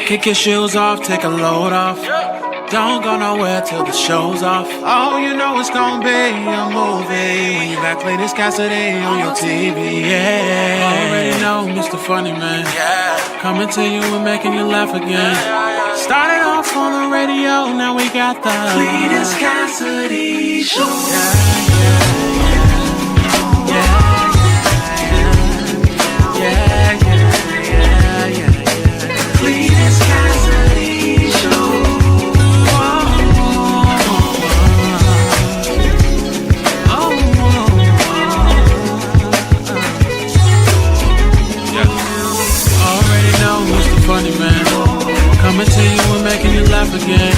Kick your shoes off, take a load off. Don't go nowhere till the show's off. Oh, you know it's gonna be a movie when you got Cletus Cassidy on your TV. Yeah, already know Mr. Funny Man. Yeah, coming to you and making you laugh again. Started off on the radio, now we got the Cletus Cassidy Show. Cletus Cassidy Show. Already know who's the funny man. Coming to you and making you laugh again.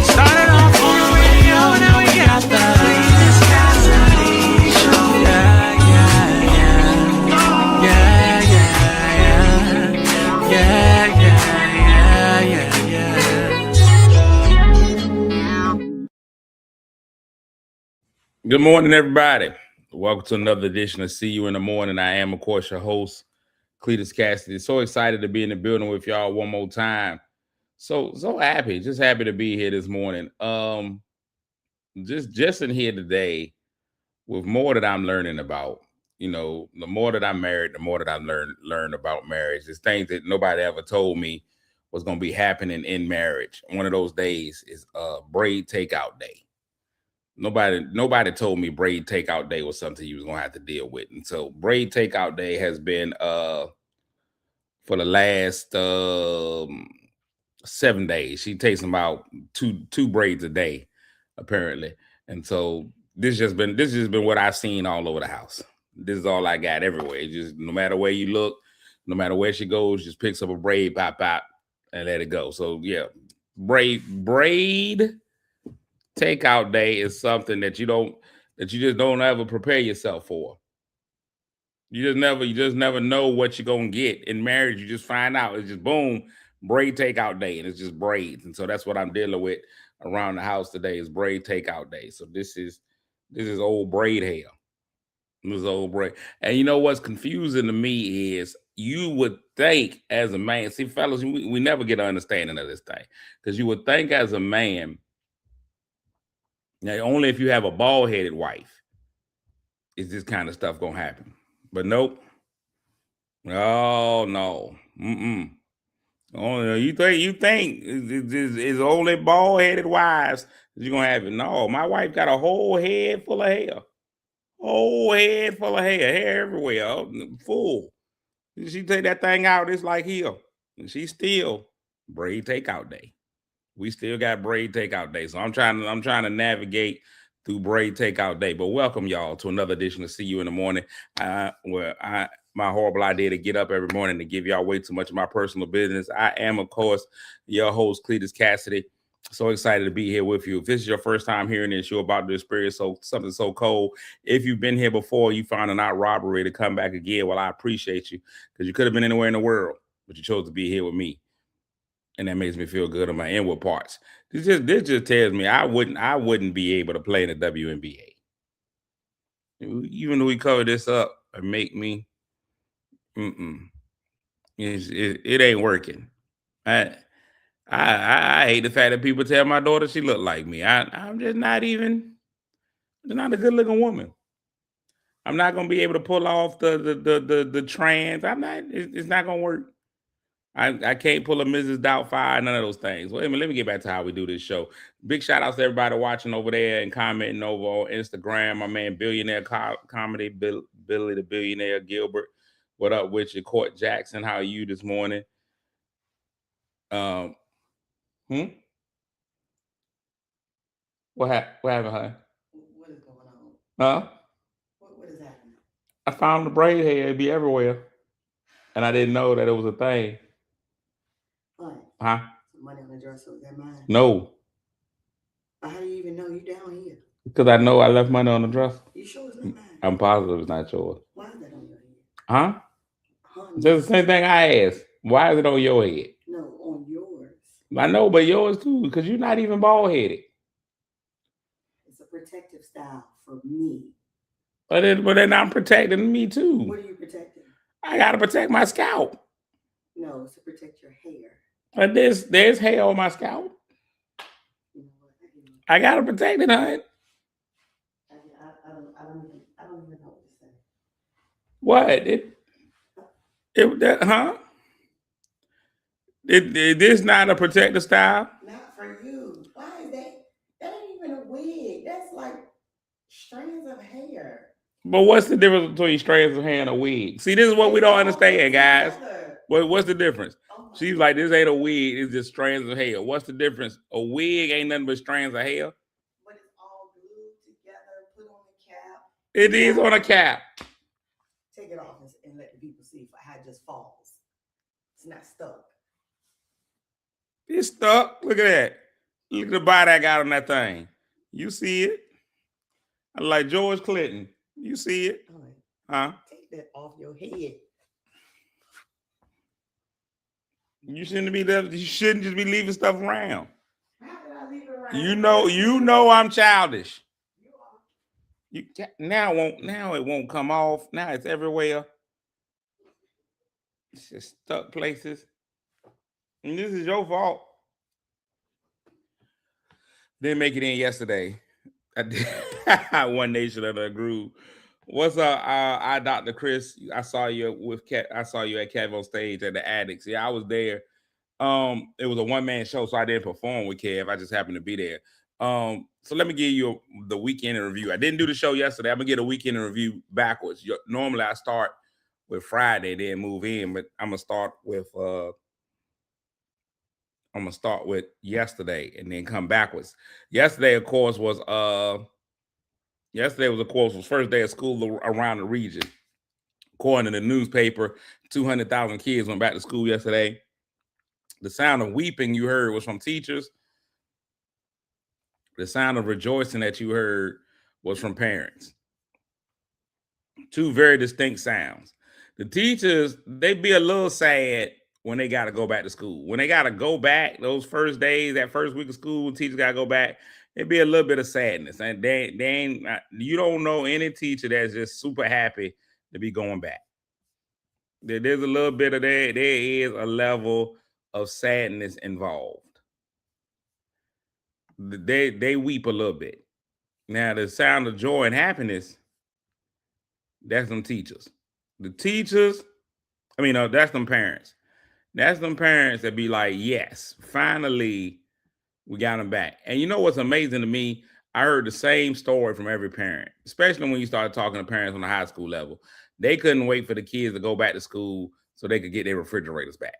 Started off on the radio, now we got the Cletus Cassidy Show. Good morning, everybody. Welcome to another edition of See You in the Morning. I am, of course, your host, Cletus Cassidy. So excited to be in the building with y'all one more time. So happy, just happy to be here this morning. Just in here today with more that I'm learning about. You know, the more that I'm married, the more that I learn about marriage. There's things that nobody ever told me was going to be happening in marriage. One of those days is braid takeout day. Nobody told me braid takeout day was something you was gonna have to deal with. And so braid takeout day has been for the last 7 days. She takes about two braids a day, apparently. And so this has just been what I've seen all over the house. This is all I got everywhere. It just no matter where you look, no matter where she goes, just picks up a braid, pop, and let it go. So yeah, braid takeout day is something that you just don't ever prepare yourself for. You just never know what you're gonna get. In marriage, you just find out. It's just boom, braid takeout day, and it's just braids. And so that's what I'm dealing with around the house today is braid takeout day. So this is old braid hair. This is old braid. And you know what's confusing to me is you would think as a man, see, fellas, we never get an understanding of this thing. Because you would think as a man, now, only if you have a bald-headed wife is this kind of stuff gonna happen. But nope. Oh no. Oh, you think it's only bald-headed wives that you're gonna have it. No, my wife got a whole head full of hair. Whole head full of hair everywhere, full. She take that thing out, it's like here. And she's still braid takeout day. We still got braid takeout day. So I'm trying to navigate through braid takeout day. But welcome y'all to another edition of See You in the Morning. My horrible idea to get up every morning to give y'all way too much of my personal business. I am, of course, your host, Cletus Cassidy. So excited to be here with you. If this is your first time hearing this, you're about to experience something so cold. If you've been here before, you found an out robbery to come back again. Well, I appreciate you because you could have been anywhere in the world, but you chose to be here with me. And that makes me feel good on my inward parts. This just tells me I wouldn't be able to play in the WNBA. Even though we cover this up and make me, it ain't working. I hate the fact that people tell my daughter she look like me. I'm just not a good looking woman. I'm not gonna be able to pull off the trans. It's not gonna work. I can't pull a Mrs. Doubtfire, none of those things. Well, let me get back to how we do this show. Big shout outs to everybody watching over there and commenting over on Instagram. My man, Billionaire Comedy, Billy the Billionaire Gilbert. What up with you? Court Jackson, how are you this morning? What happened, huh? What is going on? Huh? What is happening? I found the braid hair. It'd be everywhere. And I didn't know that it was a thing. What? Huh? Money on the dresser, is that mine? No. How do you even know you down here? Because I know I left money on the dresser. You sure it's not mine? I'm positive it's not yours. Why is that on your head? Huh? Just the same thing I asked. Why is it on your head? No, on yours. I know, but yours too, because you're not even bald-headed. It's a protective style for me. But then I'm protecting me too. What are you protecting? I got to protect my scalp. No, it's to protect your hair. There's hair on my scalp. You know what? I gotta protect it, honey. I don't even know what to say. What? Huh? This not a protective style? Not for you. Why is that? That ain't even a wig. That's like strands of hair. But what's the difference between strands of hair and a wig? See, this is what we don't understand, guys. What's the difference? Oh my She's like, this ain't a wig, it's just strands of hair. What's the difference? A wig ain't nothing but strands of hair. But it's all glued together, put on the cap. It is on a cap. Take it off and let the people see how it just falls. It's not stuck. It's stuck. Look at that. Look at the body I got on that thing. You see it? I like George Clinton. You see it? All right. Huh? Take that off your head. You shouldn't just be leaving stuff around. How did I leave it around? You know I'm childish. Now it won't come off. Now it's everywhere. It's just stuck places. And this is your fault. Didn't make it in yesterday. I did. One Nation under a Groove. What's up? I Dr. Chris. I saw you with Cat. I saw you at Kev on stage at the Addicts. Yeah, I was there. It was a one-man show, so I didn't perform with Kev. I just happened to be there. So let me give you the weekend in review. I didn't do the show yesterday. I'm gonna get a weekend in review backwards. Normally I start with Friday, then move in, but I'm gonna start with yesterday and then come backwards. Yesterday, of course, was first day of school around the region. According to the newspaper, 200,000 kids went back to school yesterday. The sound of weeping you heard was from teachers. The sound of rejoicing that you heard was from parents. Two very distinct sounds. The teachers, they be a little sad when they got to go back to school. When they got to go back, those first days, that first week of school, teachers got to go back, it'd be a little bit of sadness. And they ain't, you don't know any teacher that's just super happy to be going back. There's a little bit of that. There is a level of sadness involved. They weep a little bit. Now, the sound of joy and happiness, that's them teachers. The teachers, that's them parents. That's them parents that be like, yes, finally, we got them back. And you know what's amazing to me? I heard the same story from every parent, especially when you started talking to parents on the high school level. They couldn't wait for the kids to go back to school so they could get their refrigerators back.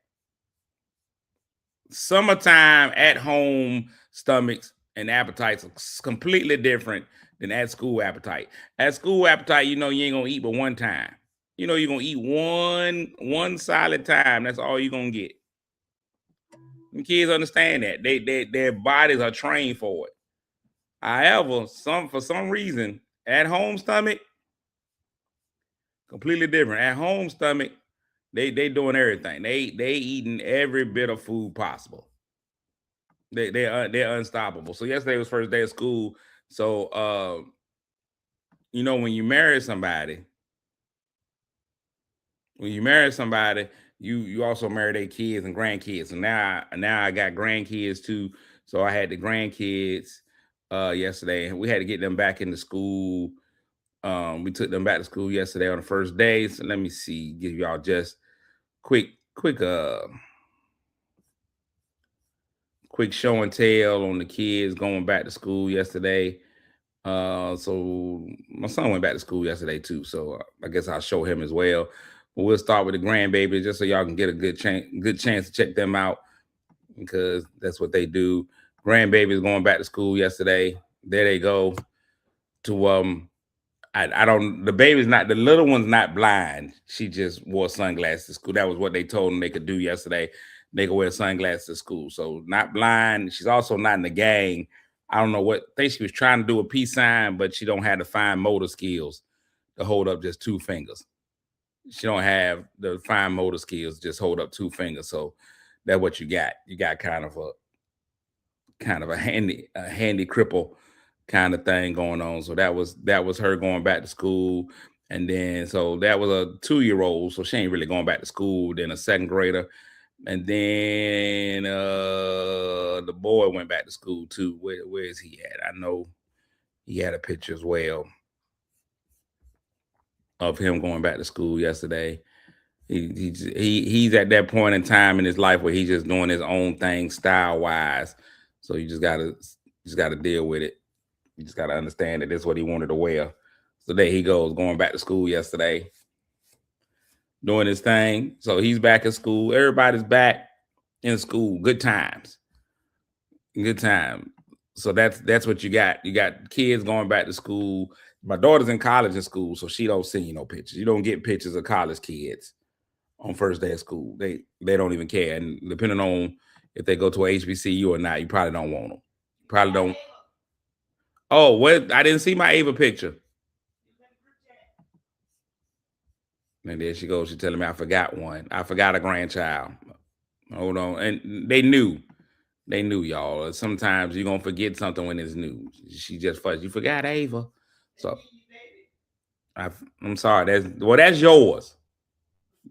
Summertime at home stomachs and appetites are completely different than at school appetite. At school appetite, you ain't gonna eat but one time. You're gonna eat one solid time. That's all you're gonna get. And kids understand that. Their bodies are trained for it. However, for some reason, at home stomach, completely different. At home stomach, they doing everything. They eating every bit of food possible. They're unstoppable. So yesterday was first day of school. So when you marry somebody, you also marry their kids and grandkids. And now I got grandkids too. So I had the grandkids yesterday, and we had to get them back into school. We took them back to school yesterday on the first day. So let me see, give y'all just quick show and tell on the kids going back to school yesterday. So my son went back to school yesterday too. So I guess I'll show him as well. But we'll start with the grandbabies just so y'all can get a good chance to check them out, because that's what they do. Grandbabies going back to school yesterday. There they go. To the little one's not blind. She just wore sunglasses to school. That was what they told them they could do yesterday. They could wear sunglasses to school. So not blind. She's also not in the gang. I don't know what. I think she was trying to do a peace sign, but she don't have the fine motor skills to hold up just two fingers. She don't have the fine motor skills, just hold up two fingers. So that's what you got. You got kind of a handy cripple kind of thing going on. So that was her going back to school. And then so that was a 2-year-old. So she ain't really going back to school. Then a second grader. And then the boy went back to school too. Where is he at? I know he had a picture as well of him going back to school yesterday. He's at that point in time in his life where he's just doing his own thing style wise. So you just gotta deal with it. You just gotta understand that this is what he wanted to wear. So there he goes, going back to school yesterday, doing his thing. So he's back at school. Everybody's back in school. Good times. Good time. So that's what you got. You got kids going back to school. My daughter's in college and school, so she don't see no pictures. You don't get pictures of college kids on first day of school. They don't even care. And depending on if they go to a HBCU or not, you probably don't want them. Probably don't. Oh, what? I didn't see my Ava picture. And there she goes. She's telling me I forgot one. I forgot a grandchild. Hold on. And they knew. They knew, y'all. Sometimes you're going to forget something when it's new. She just fussed. You forgot Ava. So I'm sorry. That's yours.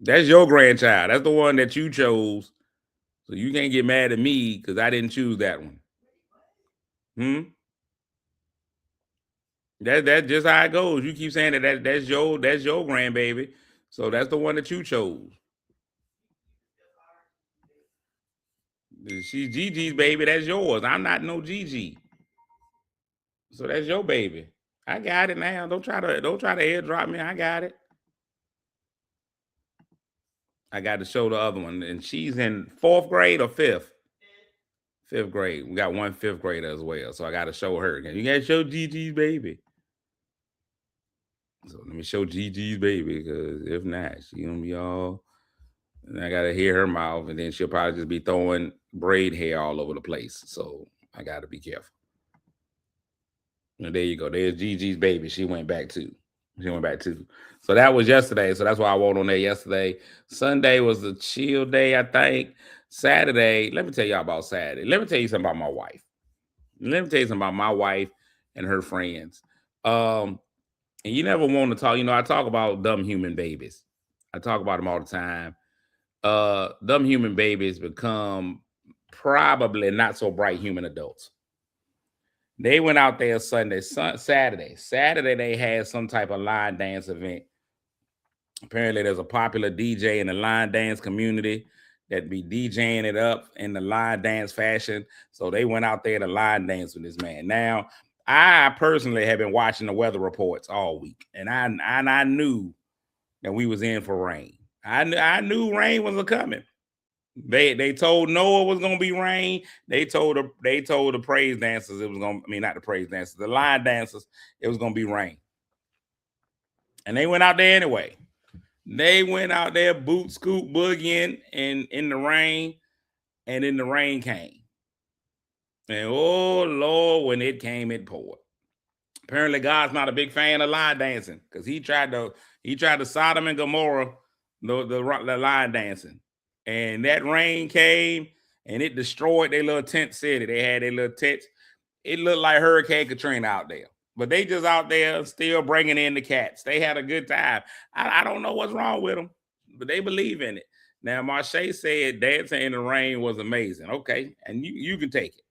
That's your grandchild. That's the one that you chose. So you can't get mad at me because I didn't choose that one. That's just how it goes. You keep saying that's your grandbaby. So that's the one that you chose. She's Gigi's baby. That's yours. I'm not no Gigi. So that's your baby. I got it now. Don't try to airdrop me. I got it. I got to show the other one, and she's in 4th grade or 5th. 5th grade. We got one 5th grader as well, so I got to show her. You got to show Gigi's baby. So let me show Gigi's baby, because if not, she gonna be all. And I gotta hear her mouth, and then she'll probably just be throwing braid hair all over the place. So I gotta be careful. And there you go. There's Gigi's baby. She went back too. So that was yesterday. So that's why I wrote on there yesterday. Sunday was a chill day, I think. Saturday, let me tell y'all about Saturday. Let me tell you something about my wife. And her friends. And you never want to talk. I talk about dumb human babies. I talk about them all the time. Dumb human babies become probably not so bright human adults. They went out there Saturday. Saturday, they had some type of line dance event. Apparently, there's a popular DJ in the line dance community that be DJing it up in the line dance fashion. So they went out there to line dance with this man. Now, I personally have been watching the weather reports all week, and I knew that we was in for rain. I knew rain was coming. They told Noah was gonna be rain. They told the praise dancers it was gonna. I mean, not the praise dancers, the line dancers. It was gonna be rain, and they went out there anyway. They went out there boot scoot boogieing in the rain, and then the rain came. And oh Lord, when it came, it poured. Apparently, God's not a big fan of line dancing because he tried to Sodom and Gomorrah the line dancing. And that rain came and it destroyed their little tent city. They had their little tents. It looked like Hurricane Katrina out there. But they just out there still bringing in the cats. They had a good time. I don't know what's wrong with them, but they believe in it. Now, Marche said dancing in the rain was amazing. Okay, and you can take it.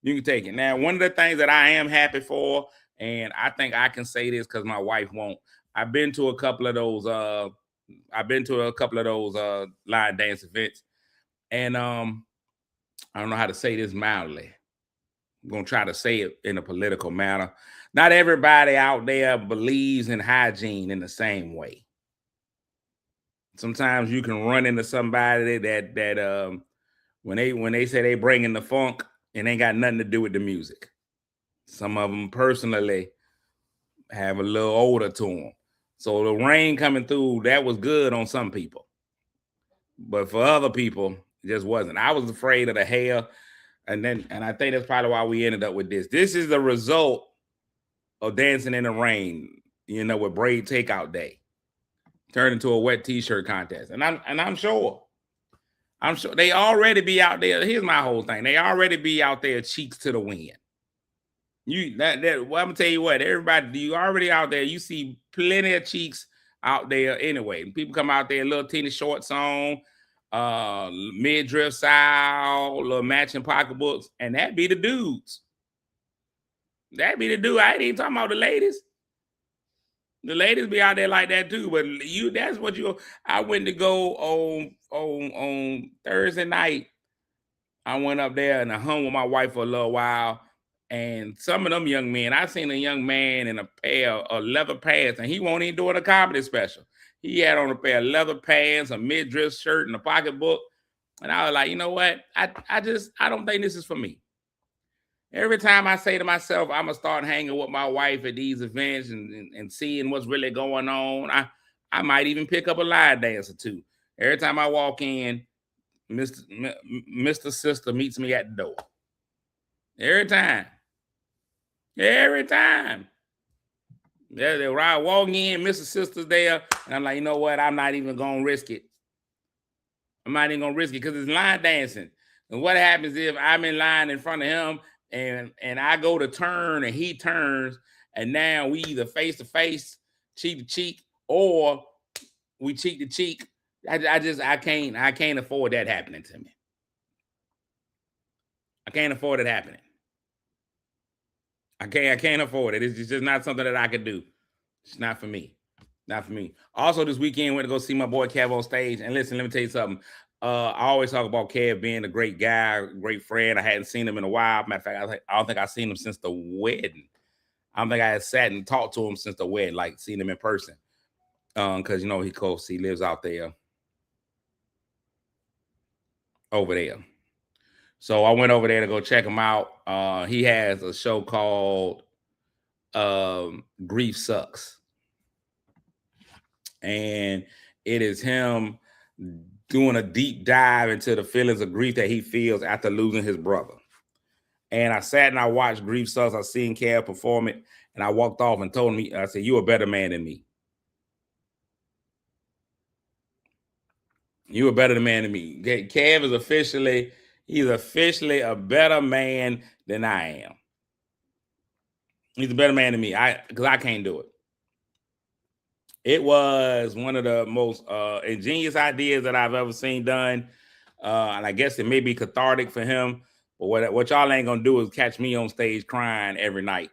You can take it. Now, one of the things that I am happy for, and I think I can say this because my wife won't. I've been to a couple of those line dance events, and I don't know how to say this mildly. I'm gonna try to say it in a political manner. Not everybody out there believes in hygiene in the same way. Sometimes you can run into somebody that when they say they bring in the funk and ain't got nothing to do with the music. Some of them personally have a little odor to them. So the rain coming through, that was good on some people. But for other people, it just wasn't. I was afraid of the hair. And I think that's probably why we ended up with this. This is the result of dancing in the rain, with braid takeout day. Turned into a wet t-shirt contest. And I'm sure they already be out there. Here's my whole thing. They already be out there cheeks to the wind. Well, I'm gonna tell you what, everybody, you already out there. You see plenty of cheeks out there anyway. People come out there, little teeny shorts on, midriff style, little matching pocketbooks, and that be the dudes. That be the dude. I ain't even talking about the ladies. The ladies be out there like that too, but that's what you. I went to go on Thursday night. I went up there and I hung with my wife for a little while. And some of them young men, I seen a young man in a pair of leather pants, and he won't even doing a comedy special. He had on a pair of leather pants, a midriff shirt, and a pocketbook. And I was like, you know what? I don't think this is for me. Every time I say to myself, I'm gonna start hanging with my wife at these events and seeing what's really going on. I might even pick up a line dance or two. Every time I walk in, Mr. Sister meets me at the door. Every time. Every time. When I walk in, Mr. Sister's there, and I'm like, you know what? I'm not even gonna risk it. I'm not even gonna risk it because it's line dancing. And what happens if I'm in line in front of him and I go to turn and he turns, and now we either face to face, cheek to cheek, or we cheek to cheek. I can't afford that happening to me. I can't afford it happening. I can't afford it. It's just not something that I could do. It's not for me. Not for me. Also, this weekend, went to go see my boy Kev on stage. And listen, let me tell you something. I always talk about Kev being a great guy, great friend. I hadn't seen him in a while. Matter of fact, I don't think I've seen him since the wedding. I don't think I had sat and talked to him since the wedding, like seen him in person. Because he lives out there. Over there. So I went over there to go check him out. He has a show called Grief Sucks. And it is him doing a deep dive into the feelings of grief that he feels after losing his brother. And I sat and I watched Grief Sucks. I seen Kev perform it, and I walked off and told him, I said, "You a better man than me. You a better man than me." Kev is officially a better man than I am. He's a better man than me. Because I can't do it. It was one of the most ingenious ideas that I've ever seen done. And I guess it may be cathartic for him. But what y'all ain't gonna do is catch me on stage crying every night.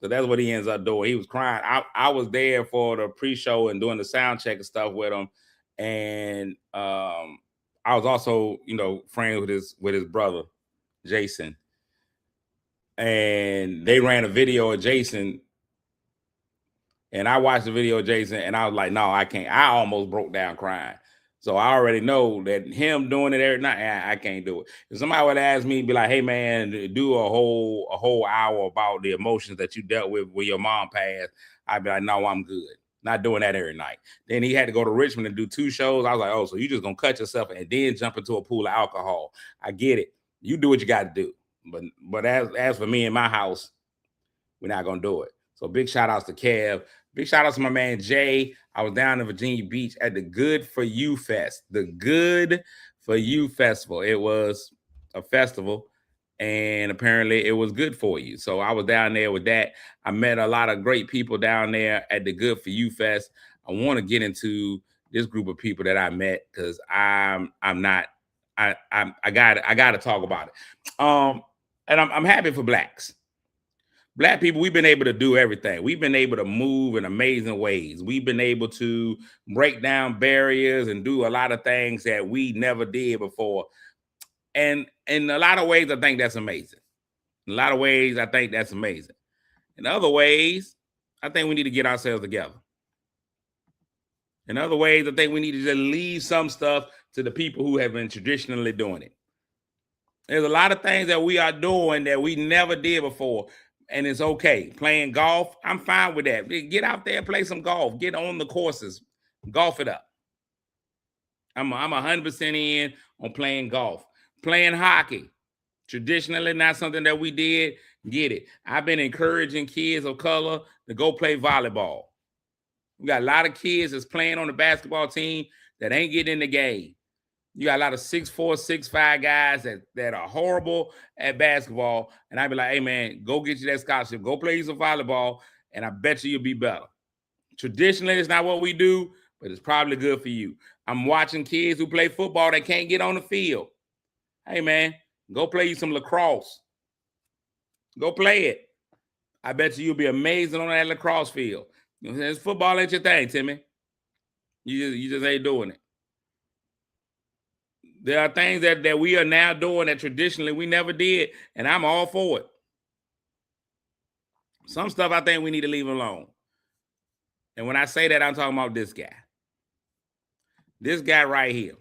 So that's what he ends up doing. He was crying. I was there for the pre-show and doing the sound check and stuff with him. And I was also, friends with his brother, Jason. And they ran a video of Jason. And I watched the video of Jason, and I was like, no, I can't. I almost broke down crying. So I already know that him doing it every night, I can't do it. If somebody would ask me, be like, hey, man, do a whole hour about the emotions that you dealt with when your mom passed, I'd be like, no, I'm good. Not doing that every night. Then he had to go to Richmond and do 2 shows. I was like, oh, so you just going to cut yourself and then jump into a pool of alcohol. I get it. You do what you got to do. But as for me in my house, we're not going to do it. So big shout outs to Kev. Big shout out to my man Jay. I was down in Virginia Beach at the Good For You Fest. The Good For You Festival. It was a festival, and apparently it was good for you. So I was down there with that. I met a lot of great people down there at the Good For You Fest. I want to get into this group of people that I met because I got to talk about it. And I'm happy for blacks. Black people, we've been able to do everything. We've been able to move in amazing ways. We've been able to break down barriers and do a lot of things that we never did before. And in a lot of ways, I think that's amazing. In a lot of ways, I think that's amazing. In other ways, I think we need to get ourselves together. In other ways, I think we need to just leave some stuff to the people who have been traditionally doing it. There's a lot of things that we are doing that we never did before. And it's okay. Playing golf, I'm fine with that. Get out there, play some golf. Get on the courses. Golf it up. I'm 100% in on playing golf. Playing hockey. Traditionally, not something that we did. Get it. I've been encouraging kids of color to go play volleyball. We got a lot of kids that's playing on the basketball team that ain't getting in the game. You got a lot of 6'4", 6'5" guys that are horrible at basketball. And I'd be like, hey, man, go get you that scholarship. Go play some volleyball, and I bet you'll be better. Traditionally, it's not what we do, but it's probably good for you. I'm watching kids who play football that can't get on the field. Hey, man, go play you some lacrosse. Go play it. I bet you'll be amazing on that lacrosse field. You know, football ain't your thing, Timmy. You just ain't doing it. There are things that we are now doing that traditionally we never did, and I'm all for it. Some stuff I think we need to leave alone. And when I say that, I'm talking about this guy. This guy right here.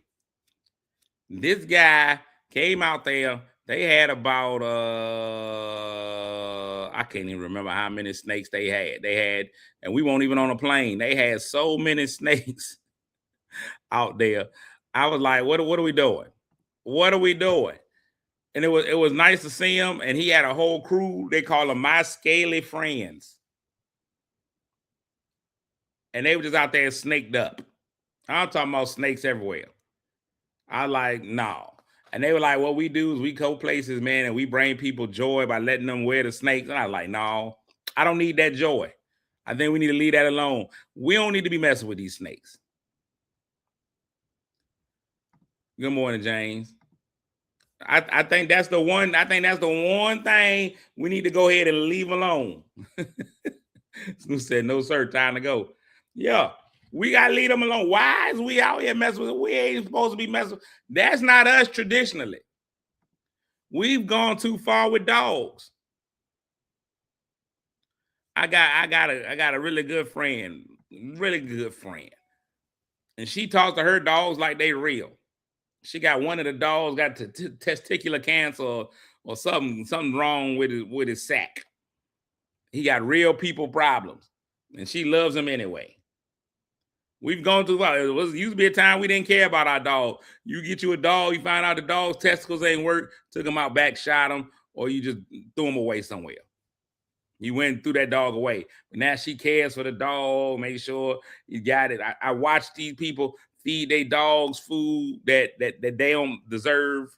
This guy came out there. They had about I can't even remember how many snakes they had. And we weren't even on a plane. They had so many snakes out there. I was like, what are we doing? What are we doing? And it was nice to see him. And he had a whole crew. They call them My Scaly Friends. And they were just out there snaked up. I'm talking about snakes everywhere. I like, no. And they were like, what we do is we go places, man, and we bring people joy by letting them wear the snakes. And I was like, no, I don't need that joy. I think we need to leave that alone. We don't need to be messing with these snakes. Good morning, James. I think that's the one. I think that's the one thing we need to go ahead and leave alone. Snoop said, no, sir, time to go. Yeah, we got to leave them alone. Why is we out here messing with it? We ain't supposed to be messing with. That's not us traditionally. We've gone too far with dogs. I got a really good friend, and she talks to her dogs like they real. She got one of the dogs got testicular cancer or something wrong with his sack. He got real people problems, and she loves him anyway. We've gone through. It used to be a time we didn't care about our dog. You get you a dog, you find out the dog's testicles ain't work, took him out back, shot him, or you just threw him away somewhere. You went and threw that dog away. But now she cares for the dog, make sure you got it. I watch these people feed their dogs food that they don't deserve.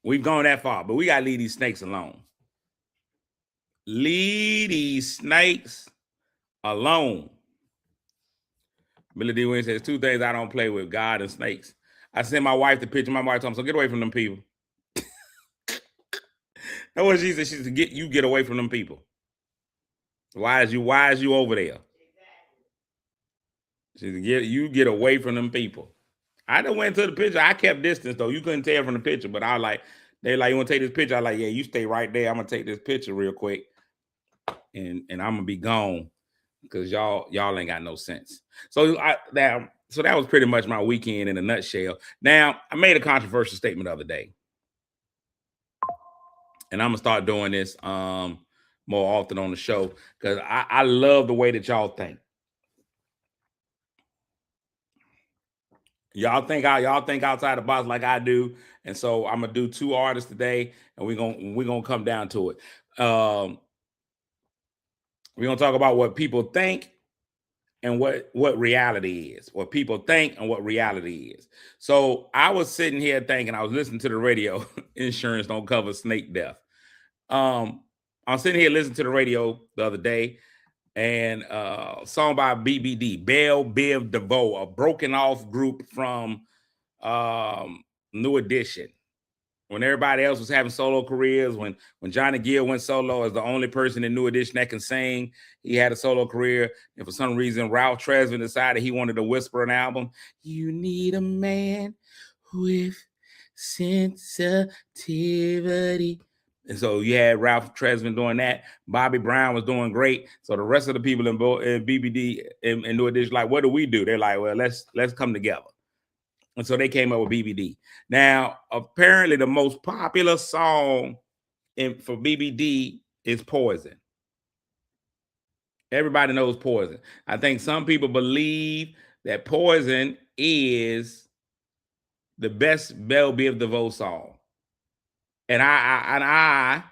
We've gone that far, but we got to leave these snakes alone. Leave these snakes alone. Billy D. Wynn says, two things I don't play with, God and snakes. I sent my wife the picture. My wife told me, so get away from them people. That's what she said. She said, get away from them people. Why is you over there? She said, get away from them people. I done went to the picture. I kept distance though. You couldn't tell from the picture, but I was like, they like, you want to take this picture? I was like, yeah, you stay right there. I'm gonna take this picture real quick, and I'm gonna be gone because y'all ain't got no sense. So that was pretty much my weekend in a nutshell. Now I made a controversial statement the other day, and I'm gonna start doing this more often on the show because I love the way that y'all think. Y'all think outside the box like I do, and so I'm gonna do two artists today, and we're gonna come down to it. We're gonna talk about what people think and what reality is. What people think and what reality is. So I was sitting here thinking, I was listening to the radio. Insurance don't cover snake death. I was sitting here listening to the radio the other day, and song by BBD, Belle Biv DeVoe, a broken off group from New Edition. When everybody else was having solo careers, when Johnny Gill went solo as the only person in New Edition that can sing, he had a solo career. And for some reason, Ralph Tresvant decided he wanted to whisper an album. You need a man with sensitivity. And so you had Ralph Tresvant doing that. Bobby Brown was doing great. So the rest of the people in BBD and New Edition, like, what do we do? They're like, well, let's come together. And so they came up with BBD. Now, apparently the most popular song for BBD is Poison. Everybody knows Poison. I think some people believe that Poison is the best Belle Biv DeVoe song. And I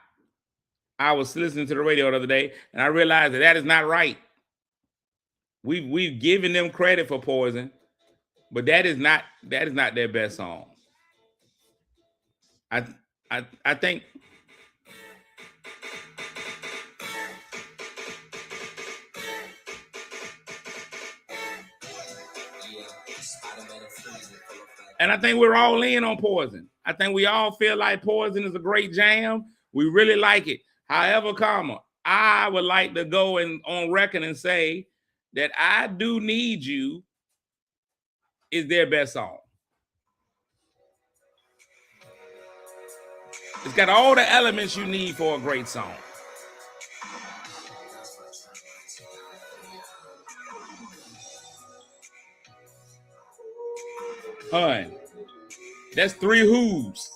was listening to the radio the other day, and I realized that is not right. We've given them credit for Poison, but that is not their best song. I think And I think we're all in on Poison. I think we all feel like Poison is a great jam. We really like it. However, I would like to go on record and say that I Do Need You is their best song. It's got all the elements you need for a great song. That's 3 who's.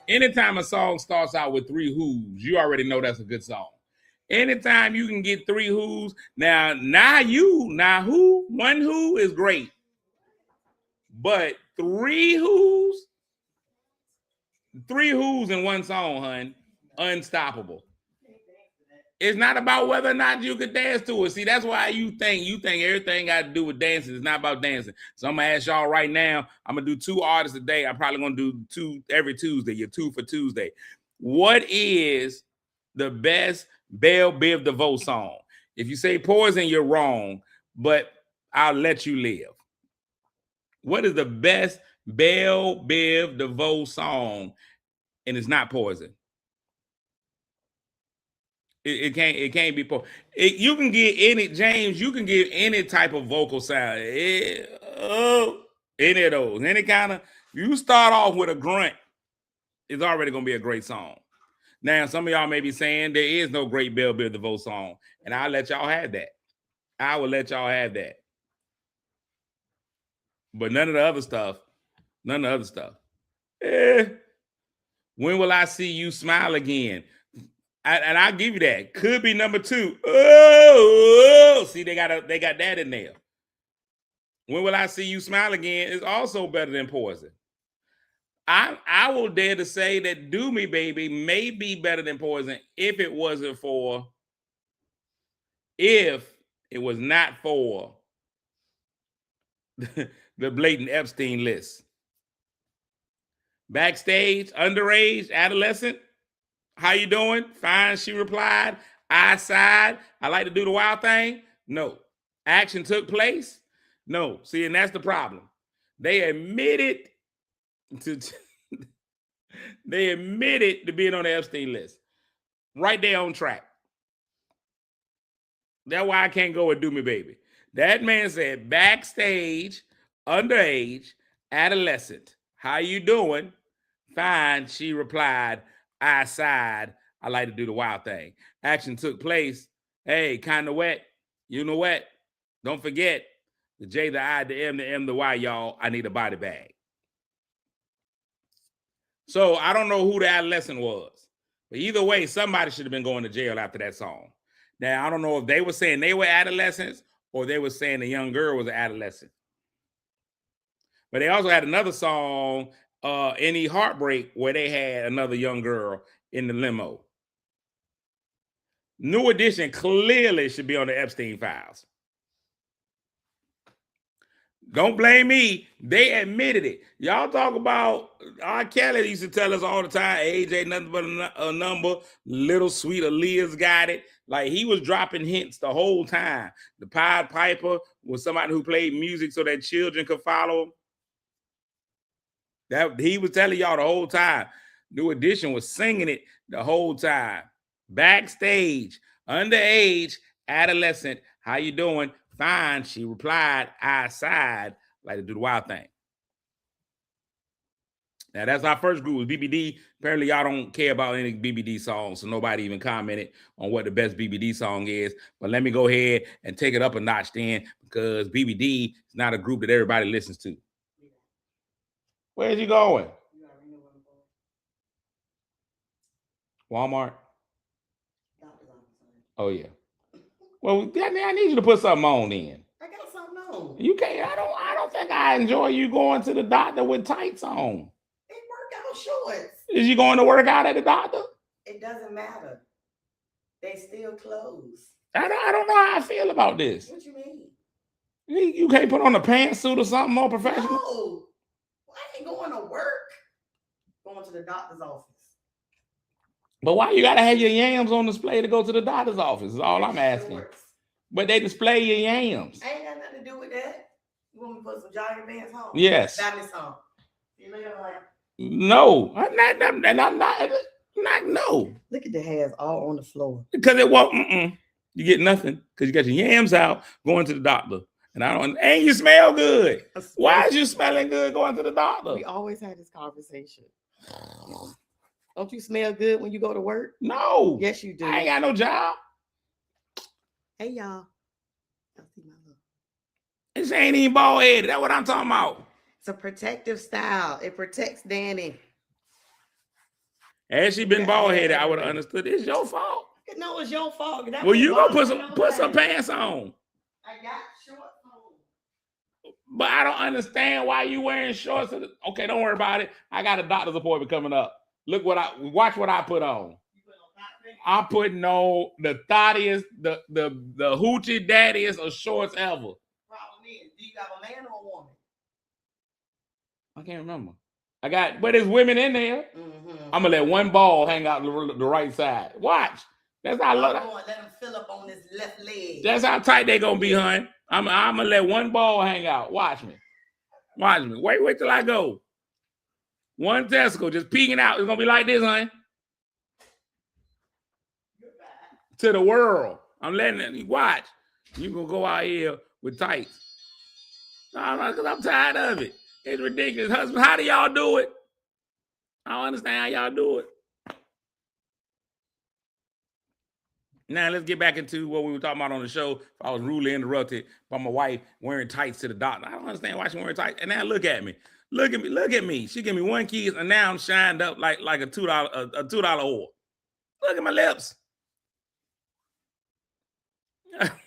Anytime a song starts out with 3 who's, you already know that's a good song. Anytime you can get 3 who's, now who, 1 who is great. But 3 who's in one song, hun, unstoppable. It's not about whether or not you could dance to it. See, that's why you think everything got to do with dancing. It's not about dancing. So I'm gonna ask y'all right now. I'm gonna do 2 artists a day. I'm probably gonna do 2 every Tuesday. You're 2 for Tuesday. What is the best Belle Biv DeVoe song? If you say Poison, you're wrong, but I'll let you live. What is the best Belle Biv DeVoe song? And it's not Poison. It can't be Poison. You can get any, James, you can get any type of vocal sound. Any of those. Any kind of, you start off with a grunt, it's already gonna be a great song. Now, some of y'all may be saying there is no great Belle Biv DeVoe song, and I'll let y'all have that. I will let y'all have that. But none of the other stuff. When Will I See You Smile Again? And I'll give you that. Could be number 2. Oh, see, they got that in there. When Will I See You Smile Again is also better than Poison. I will dare to say that Do Me Baby may be better than Poison if it was not for the blatant Epstein list. Backstage, underage, adolescent. How you doing? Fine, she replied. I sighed. I like to do the wild thing. No. Action took place. No. See, and that's the problem. They admitted to being on the Epstein list. Right there on track. That's why I can't go with Do Me Baby. That man said backstage, underage, adolescent. How you doing? Fine, she replied. I sighed. I like to do the wild thing. Action took place. Hey, kind of wet. You know what? Don't forget the J, the I, the M, the M, the Y, y'all. I need a body bag. So I don't know who the adolescent was. But either way, somebody should have been going to jail after that song. Now, I don't know if they were saying they were adolescents or they were saying the young girl was an adolescent. But they also had another song, Any Heartbreak, where they had another young girl in the limo. New Edition clearly should be on the Epstein files. Don't blame me. They admitted it. Y'all talk about R. Kelly used to tell us all the time, age ain't nothing but a number. Little Sweet Aaliyah's got it. Like, he was dropping hints the whole time. The Pied Piper was somebody who played music so that children could follow him. That he was telling y'all the whole time. New Edition was singing it the whole time. Backstage, underage, adolescent. How you doing? Fine, she replied. I sighed. Like to do the wild thing. Now, that's our first group, was BBD. Apparently, y'all don't care about any BBD songs, so nobody even commented on what the best BBD song is. But let me go ahead and take it up a notch then, because BBD is not a group that everybody listens to. Where's you going? Walmart? Oh, yeah. Well, I need you to put something on then. I got something on. You can't. I don't think I enjoy you going to the doctor with tights on. They workout shorts. Is you going to work out at the doctor? It doesn't matter. They still closed. I don't know how I feel about this. What you mean? You can't put on a pantsuit or something more professional? No. I ain't going to work. Going to the doctor's office. But why you gotta have your yams on display to go to the doctor's office? Is all I'm asking. But they display your yams. I ain't got nothing to do with that. You want me to put some jogging pants on? Yes. Buy me some. You later, like. No, I'm not. No. Look at the hairs all on the floor. Because it won't. You get nothing because you got your yams out going to the doctor, and I don't. And you smell good. Why is you smelling good going to the doctor? We always had this conversation. Don't you smell good when you go to work? No. Yes, you do. I ain't got no job. Hey, y'all. This ain't even bald headed. That's what I'm talking about. It's a protective style. It protects Danny. Had she been bald headed, I would have understood. It's your fault. No, it's your fault. Well, you gonna put some pants on. I got shorts on. But I don't understand why you wearing shorts. Okay, don't worry about it. I got a doctor's appointment coming up. Watch what I put on. I'm putting on the thottiest, the hoochie daddiest of shorts ever. Problem is, do you got a man or a woman? I can't remember. But there's women in there. Mm-hmm. I'm gonna let one ball hang out the right side. Watch. That's how let them fill up on this left leg. That's how tight they gonna be, hun. I'm gonna let one ball hang out. Watch me. Wait till I go. One testicle just peeking out. It's gonna be like this, hun. To the world. I'm letting it watch. You gonna go out here with tights. No, because I'm tired of it. It's ridiculous. Husband, how do y'all do it? I don't understand how y'all do it. Now, let's get back into what we were talking about on the show. If I was rudely interrupted by my wife wearing tights to the doctor. I don't understand why she's wearing tights. And now look at me. Look at me. She gave me one kiss, and now I'm shined up like a $2 oil. Look at my lips.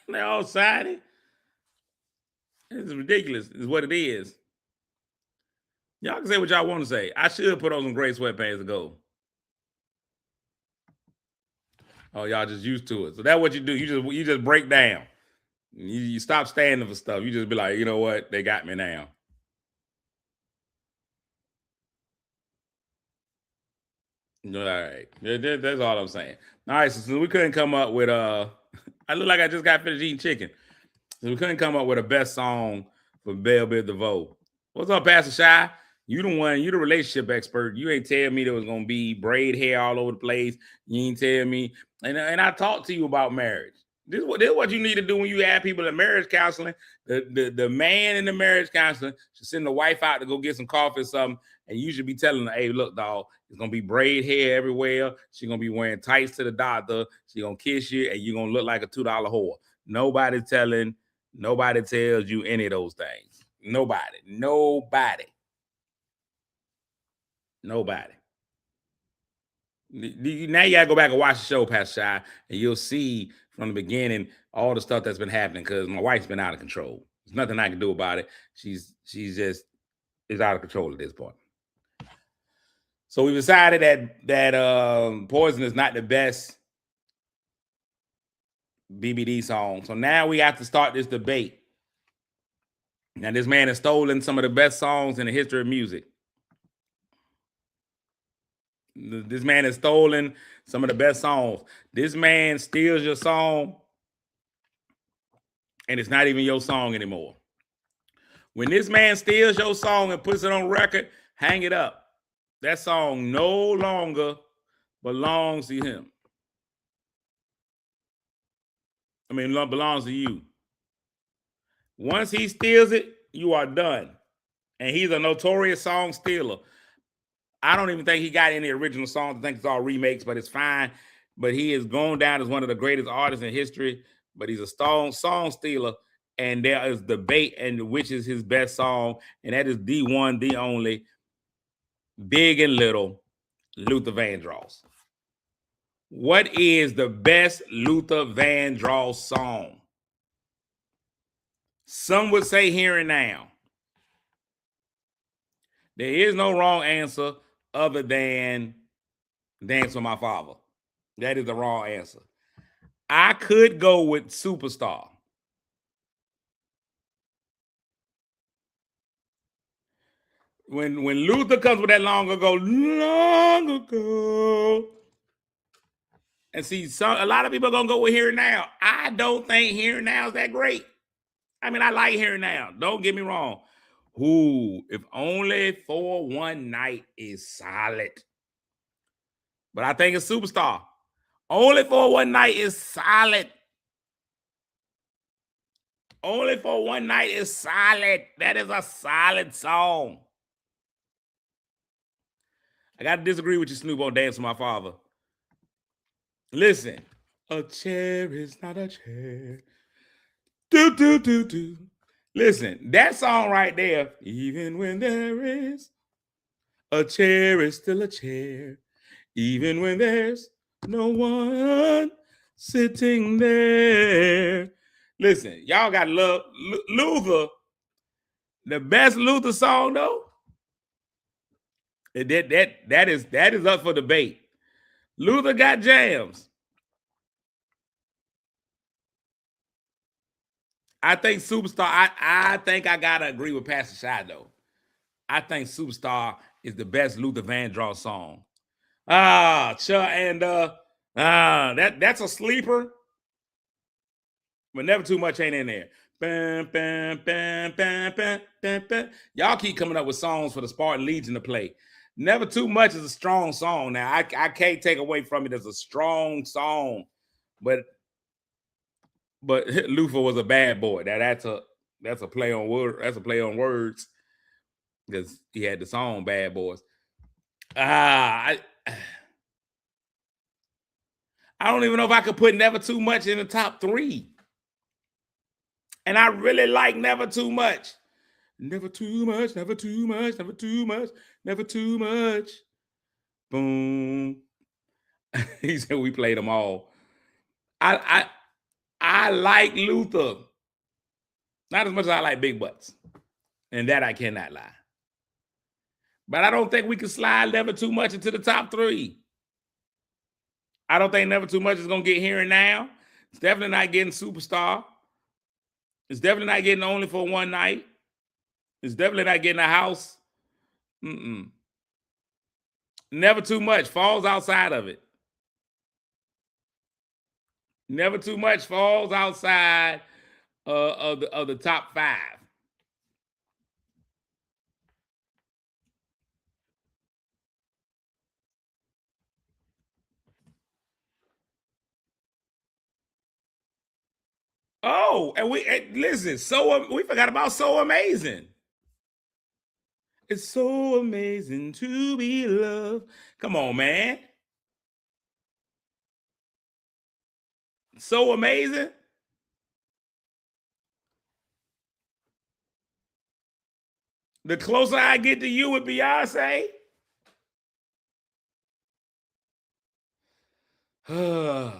They're all shiny. It's ridiculous, is what it is. Y'all can say what y'all want to say. I should put on some gray sweatpants to go. Oh, y'all just used to it. So that's what you do. You just break down. You stop standing for stuff. You just be like, you know what? They got me now. All right. That's all I'm saying. All right, so we couldn't come up with I look like I just got finished eating chicken. So we couldn't come up with a best song for Belle Biv DeVoe. What's up, Pastor Shy? You the relationship expert. You ain't tell me there was gonna be braid hair all over the place. You ain't tell me. And I talked to you about marriage. This is what you need to do when you have people in marriage counseling. The man in the marriage counseling should send the wife out to go get some coffee or something, and you should be telling her, hey, look, dog, it's gonna be braid hair everywhere. She's gonna be wearing tights to the doctor. She's gonna kiss you, and you're gonna look like a $2 whore. Nobody tells you any of those things. Nobody. Now you gotta go back and watch the show, Pastor Shy, and you'll see from the beginning all the stuff that's been happening because my wife's been out of control. There's nothing I can do about it. She's just is out of control at this point. So we decided that Poison is not the best BBD song. So now we have to start this debate. Now this man has stolen some of the best songs in the history of music. This man has stolen some of the best songs. This man steals your song, and it's not even your song anymore. When this man steals your song and puts it on record, hang it up. That song no longer belongs to him. Belongs to you. Once he steals it, you are done. And he's a notorious song stealer. I don't even think he got any original songs. I think it's all remakes, but it's fine. But he is going down as one of the greatest artists in history. But he's a song stealer. And there is debate and which is his best song. And that is the one, the only, Big and Little, Luther Vandross. What is the best Luther Vandross song? Some would say Here and Now. There is no wrong answer other than Dance with My Father. That is the wrong answer. I could go with Superstar. When Luther comes with that long ago, and see, a lot of people are going to go with Here and Now. I don't think Here and Now is that great. I mean, I like Here and Now. Don't get me wrong. Ooh, If Only for One Night is solid. But I think it's Superstar. Only for One Night is solid. Only for One Night is solid. That is a solid song. I got to disagree with you, Snoop, on Dance with My Father. Listen. A chair is not a chair. Do, do, do, do. Listen, that song right there, even when there is a chair is still a chair, even when there's no one sitting there. Listen, y'all got to love Luther. The best Luther song, though, that is up for debate. Luther got jams. I think Superstar, I think I gotta agree with Pastor Shy, though. I think Superstar is the best Luther Vandross song. That's a sleeper, but Never Too Much ain't in there. Bam, bam, bam, bam, bam, bam, bam. Y'all keep coming up with songs for the Spartan Legion to play. Never Too Much is a strong song. Now, I can't take away from it as a strong song, but Luther was a bad boy. That's a play on word. That's a play on words because he had the song Bad Boys. I don't even know if I could put Never Too Much in the top 3. And I really like Never Too Much. Never too much, never too much, never too much, never too much. Boom. He said we played them all. I like Luther. Not as much as I like Big Butts. And that I cannot lie. But I don't think we can slide Never Too Much into the top 3. I don't think Never Too Much is going to get Here and Now. It's definitely not getting Superstar. It's definitely not getting Only for One Night. It's definitely not getting a house. Never Too Much falls outside of it. Never Too Much falls outside of the top 5. Oh, and listen, we forgot about So Amazing. It's so amazing to be loved. Come on, man. So Amazing. The Closer I Get to You with Beyonce. I'm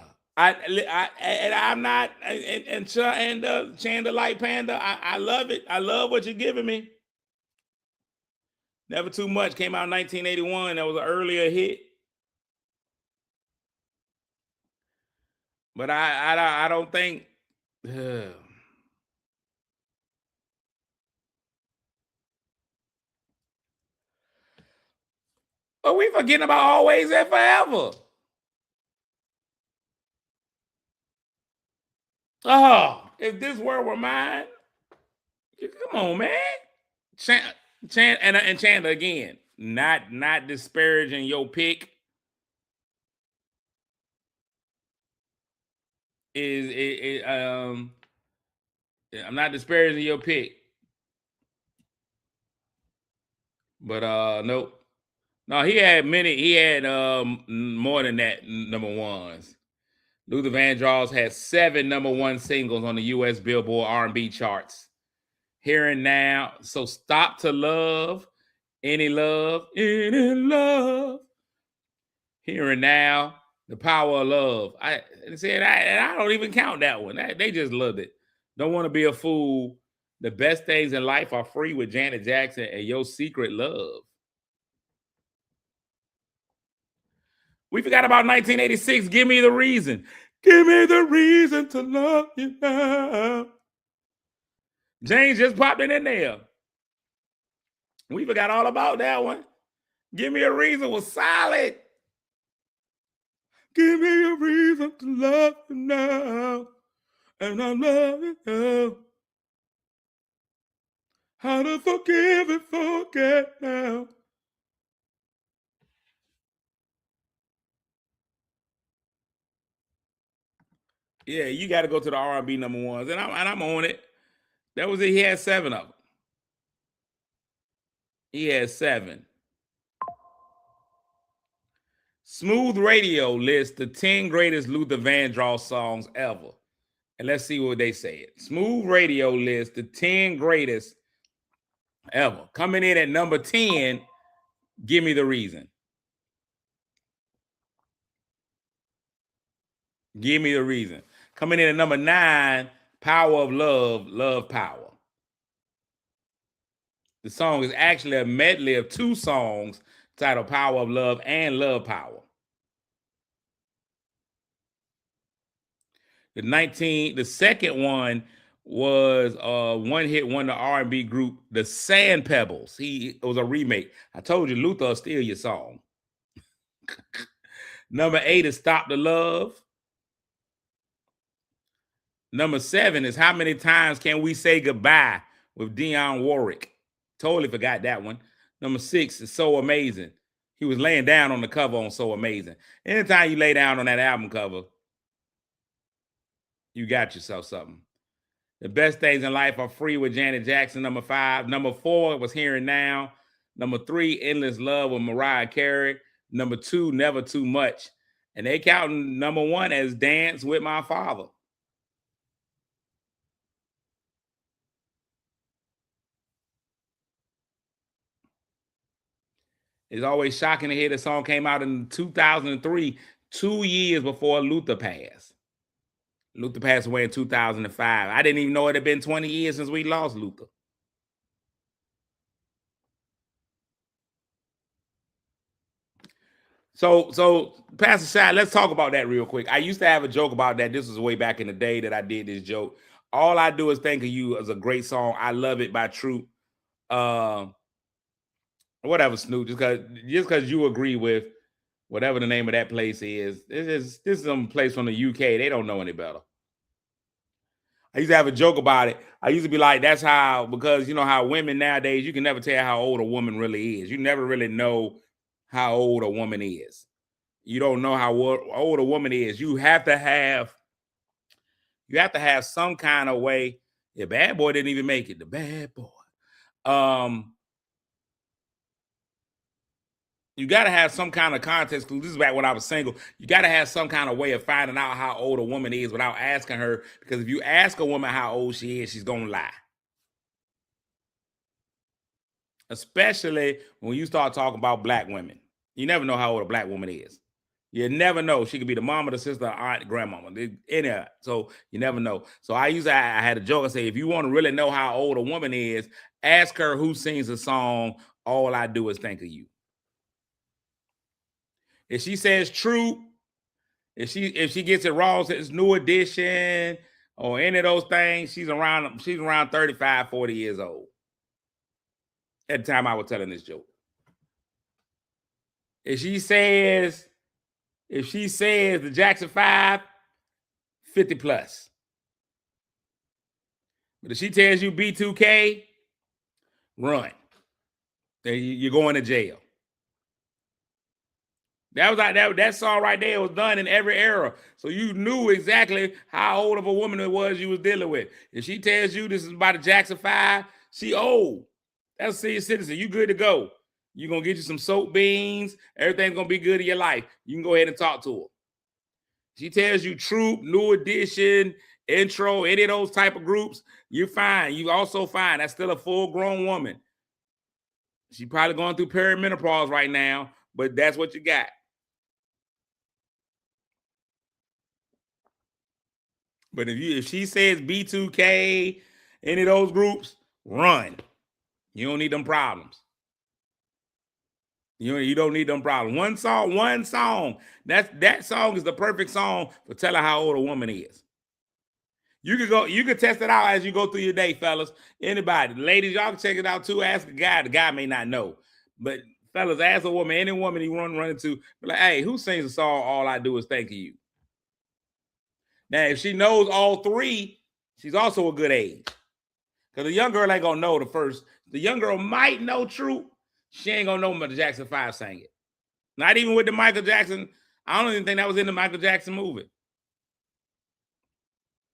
not, and Chanda Light Panda. I love it. I love what you're giving me. Never Too Much came out in 1981. That was an earlier hit. But I don't think. But we forgetting about Always and Forever. Oh, if this world were mine, come on, man. And Chandler again, not disparaging your pick. I'm not disparaging your pick, but nope. No, he had more than that number ones. Luther Vandross had 7 number 1 singles on the U.S. Billboard R&B charts. Here and Now, So Stop to Love, Any Love, Any Love. Here and Now, The Power of Love. I don't even count that one. They just loved it. Don't Want to Be a Fool. The Best Things in Life Are Free with Janet Jackson and Your Secret Love. We forgot about 1986. Give Me the Reason. Give me the reason to love you now. James just popped it in there. We forgot all about that one. Give Me a Reason was solid. Give me a reason to love you now. And I love you now. How to forgive and forget now. Yeah, you got to go to the R&B number ones, and I'm on it. That was it. He had 7 of them. He had 7. Smooth Radio lists the 10 greatest Luther Vandross songs ever. And let's see what they said. Smooth Radio lists the 10 greatest ever. Coming in at number 10, Give Me the Reason. Give Me the Reason. Coming in at number 9, Power of Love, Love Power. The song is actually a medley of 2 songs titled Power of Love and Love Power. The second one was one hit wonder R&B group, the Sand Pebbles. It was a remake. I told you, Luther will steal your song. Number 8 is Stop the Love. Number 7 is How Many Times Can We Say Goodbye with Dionne Warwick. Totally forgot that one. Number 6 is So Amazing. He was laying down on the cover on So Amazing. Anytime you lay down on that album cover, you got yourself something. The Best Things in Life Are Free with Janet Jackson, number 5. Number 4 was Here and Now. Number 3, Endless Love with Mariah Carey. Number 2, Never Too Much. And they counting number 1 as Dance with My Father. It's always shocking to hear the song came out in 2003, 2 years before Luther passed. Luther passed away in 2005. I didn't even know it had been 20 years since we lost Luther. So Pastor Shai, let's talk about that real quick. I used to have a joke about that. This was way back in the day that I did this joke. All I Do Is Think of You is a great song. I Love It by Troop. Whatever, Snoop, just because you agree with whatever the name of that place is. This is some place from the UK. They don't know any better. I used to have a joke about it. I used to be like, that's how, because you know how women nowadays, you can never tell how old a woman really is. You never really know how old a woman is. You don't know how old a woman is. You have to have some kind of way. The Bad Boy didn't even make it. The Bad Boy. You got to have some kind of context. Because this is back when I was single. You got to have some kind of way of finding out how old a woman is without asking her. Because if you ask a woman how old she is, she's going to lie. Especially when you start talking about black women. You never know how old a black woman is. You never know. She could be the mama, the sister, aunt, grandmama. So you never know. So I had a joke. I say, if you want to really know how old a woman is, ask her who sings the song, All I Do Is Think of You. If she says true, if she gets it wrong, it's New Edition or any of those things, she's around 35, 40 years old. At the time I was telling this joke. If she says the Jackson 5, 50 plus. But if she tells you B2K, run. You're going to jail. That was like that song right there was done in every era. So you knew exactly how old of a woman it was you was dealing with. If she tells you this is about the Jackson 5, she old. That's a senior citizen. You good to go. You're going to get you some soap beans. Everything's going to be good in your life. You can go ahead and talk to her. She tells you Troop, New Edition, Intro, any of those type of groups, you're fine. You also fine. That's still a full-grown woman. She's probably going through perimenopause right now, but that's what you got. But if she says B2K, any of those groups, run. You don't need them problems. You don't need them problems. One song. That song is the perfect song for telling how old a woman is. You could test it out as you go through your day, fellas. Anybody, ladies, y'all can check it out too. Ask a guy. The guy may not know, but fellas, ask a woman, any woman you run into, be like, hey, who sings the song All I Do Is Think of You? Now, if she knows all three, she's also a good age. Because the young girl ain't gonna know the first. The young girl might know True. She ain't gonna know Michael Jackson 5 sang it. Not even with the Michael Jackson. I don't even think that was in the Michael Jackson movie.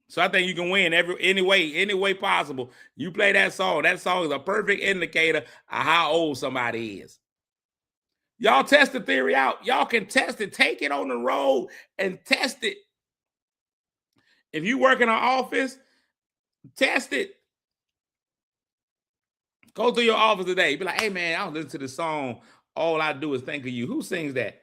So I think you can win any way possible. You play that song. That song is a perfect indicator of how old somebody is. Y'all test the theory out. Y'all can test it. Take it on the road and test it. If you work in an office, test it. Go to your office today. Be like, hey, man, I don't listen to the song. All I do is think of you. Who sings that?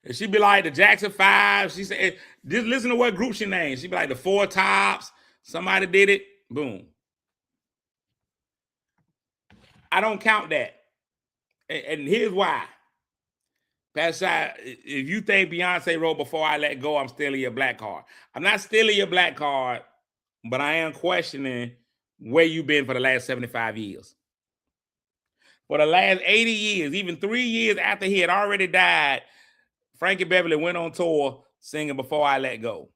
And she'd be like the Jackson 5. She said, just listen to what group she named. She'd be like the Four Tops. Somebody did it. Boom. I don't count that. And here's why. Pastor, if you think Beyonce wrote Before I Let Go, I'm stealing your black card. I'm not stealing your black card, but I am questioning where you've been for the last 75 years. For the last 80 years, even 3 years after he had already died, Frankie Beverly went on tour singing Before I Let Go.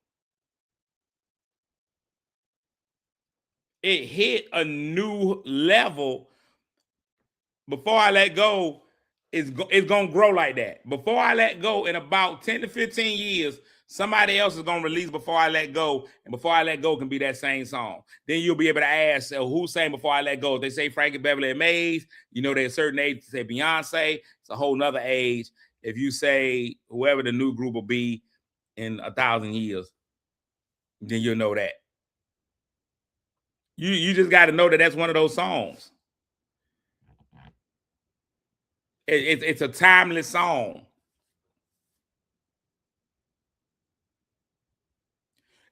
It hit a new level. Before I Let Go is going to grow like that. Before I Let Go, in about 10 to 15 years, somebody else is going to release Before I Let Go, and Before I Let Go can be that same song. Then you'll be able to ask, who sang Before I Let Go? If they say Frankie Beverly and Mays, you know they're a certain age. Say Beyonce, it's a whole nother age. If you say whoever the new group will be in 1,000 years, then you'll know that. You just got to know that that's one of those songs. It's a timeless song.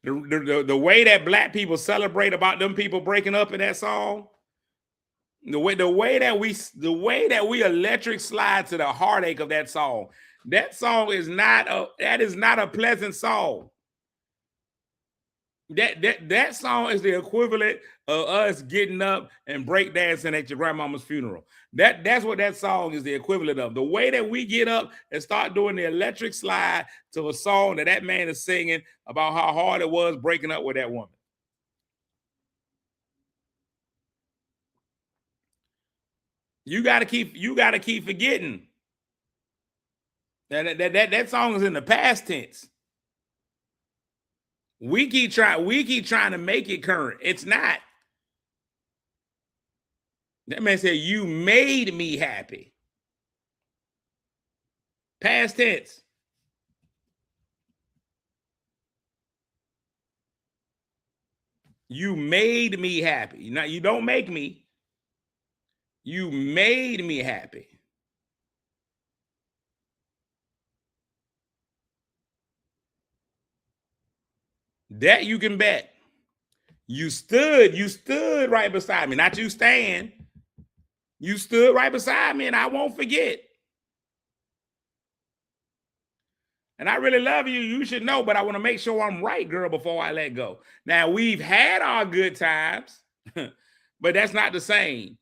The way that black people celebrate about them people breaking up in that song, the way that we electric slide to the heartache of that song is not a pleasant song. That song is the equivalent of us getting up and breakdancing at your grandmama's funeral. That's what that song is the equivalent of. The way that we get up and start doing the electric slide to a song that man is singing about how hard it was breaking up with that woman. You gotta keep forgetting that song is in the past tense. We keep trying to make it current. It's not. That man said, you made me happy. Past tense. You made me happy. Now, you don't make me. You made me happy. That you can bet. You stood right beside me. Not you stand. You stood right beside me, and I won't forget. And I really love you. You should know, but I want to make sure I'm right, girl, before I let go. Now, we've had our good times, but that's not the same.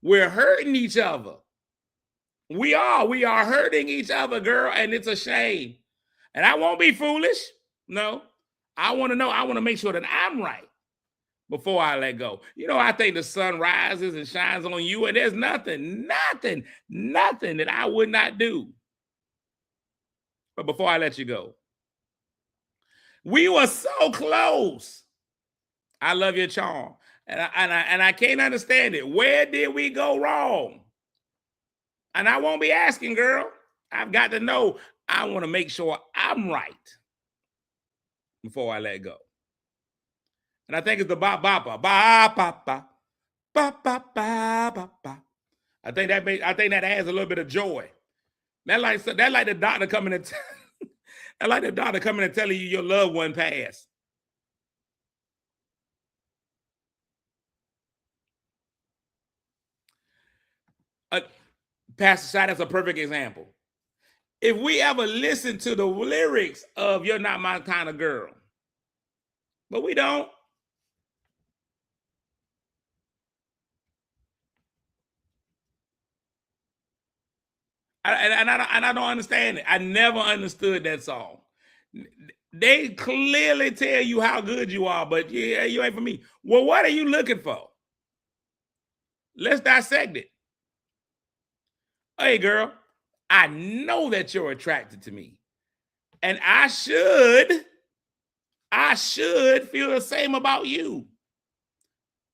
We're hurting each other. We are hurting each other, girl, and it's a shame. And I won't be foolish. No, I want to know. I want to make sure that I'm right before I let go. You know, I think the sun rises and shines on you, and there's nothing that I would not do. But before I let you go, we were so close. I love your charm. And I can't understand it. Where did we go wrong? And I won't be asking, girl. I've got to know. I want to make sure I'm right before I let go. And I think it's the ba ba ba ba ba ba ba ba ba ba. I think that adds a little bit of joy. That like the doctor coming and I like the doctor coming and telling you your loved one passed. Pastor Shai, that's a perfect example. If we ever listen to the lyrics of You're Not My Kind of Girl, but we don't. And I don't understand it. I never understood that song. They clearly tell you how good you are, but yeah, you ain't for me. Well, what are you looking for? Let's dissect it. Hey, girl, I know that you're attracted to me, and I should feel the same about you.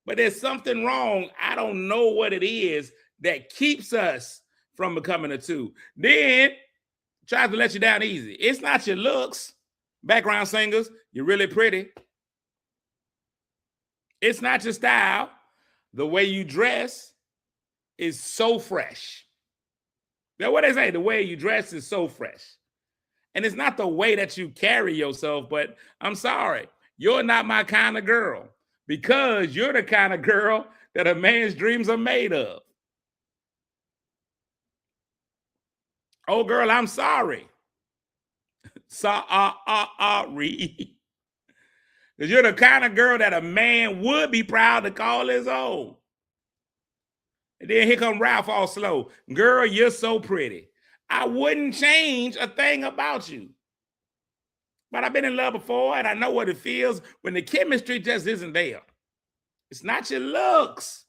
But there's something wrong. I don't know what it is that keeps us from becoming a two. Then tries to let you down easy. It's not your looks. Background singers, you're really pretty. It's not your style. The way you dress is so fresh. Now, what they say, the way you dress is so fresh. And it's not the way that you carry yourself, but I'm sorry, you're not my kind of girl, because you're the kind of girl that a man's dreams are made of. Oh, girl, I'm sorry. Sorry. Because you're the kind of girl that a man would be proud to call his own. And then here come Ralph all slow. Girl, you're so pretty. I wouldn't change a thing about you. But I've been in love before, and I know what it feels when the chemistry just isn't there. It's not your looks.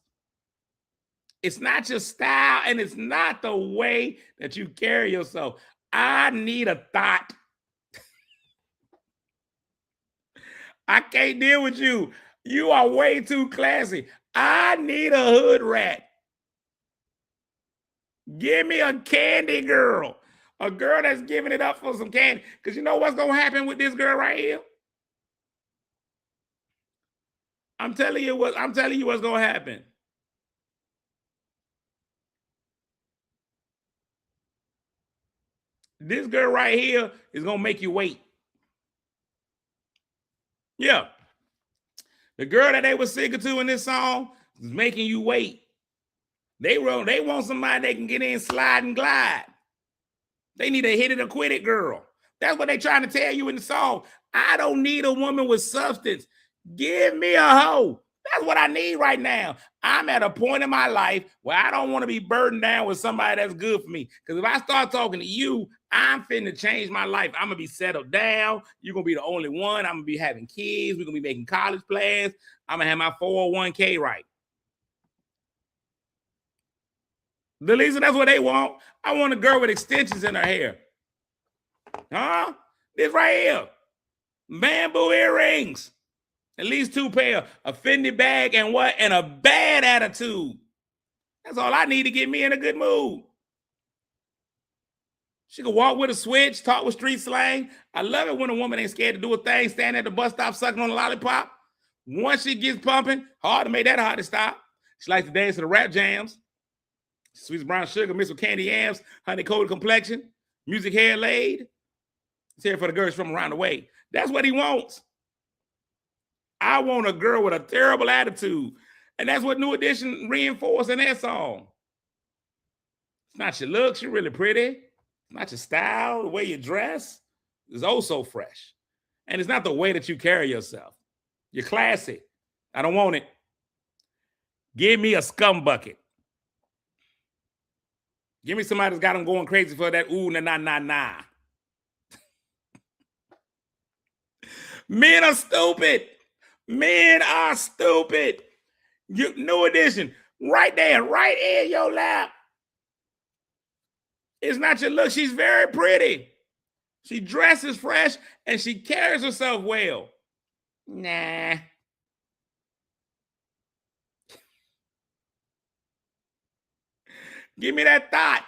It's not your style, and it's not the way that you carry yourself. I need a thought. I can't deal with you. You are way too classy. I need a hood rat. Give me a candy girl. A girl that's giving it up for some candy. Because you know what's going to happen with this girl right here? I'm telling you what's going to happen. This girl right here is going to make you wait. Yeah. The girl that they were singing to in this song is making you wait. They want somebody they can get in, slide, and glide. They need a hit it or quit it girl. That's what they're trying to tell you in the song. I don't need a woman with substance. Give me a hoe. That's what I need right now. I'm at a point in my life where I don't want to be burdened down with somebody that's good for me. Because if I start talking to you, I'm finna change my life. I'm going to be settled down. You're going to be the only one. I'm going to be having kids. We're going to be making college plans. I'm going to have my 401k right. Delisa, that's what they want. I want a girl with extensions in her hair. Huh? This right here. Bamboo earrings. At least 2 pair. A Fendi bag and what? And a bad attitude. That's all I need to get me in a good mood. She can walk with a switch, talk with street slang. I love it when a woman ain't scared to do a thing, stand at the bus stop sucking on a lollipop. Once she gets pumping, hard to make that hard to stop. She likes to dance to the rap jams. Sweet brown sugar mixed with candy yams, honey coated complexion, music hair laid. It's here for the girls from around the way. That's what he wants. I want a girl with a terrible attitude. And that's what New Edition reinforced in that song. It's not your looks, you're really pretty. It's not your style, the way you dress. It's oh so fresh. And it's not the way that you carry yourself. You're classy. I don't want it. Give me a scum bucket. Give me somebody that's got them going crazy for that ooh, nah. Men are stupid. Men are stupid. New Edition, right there, right in your lap. It's not your look. She's very pretty. She dresses fresh and she carries herself well. Nah. Give me that thought.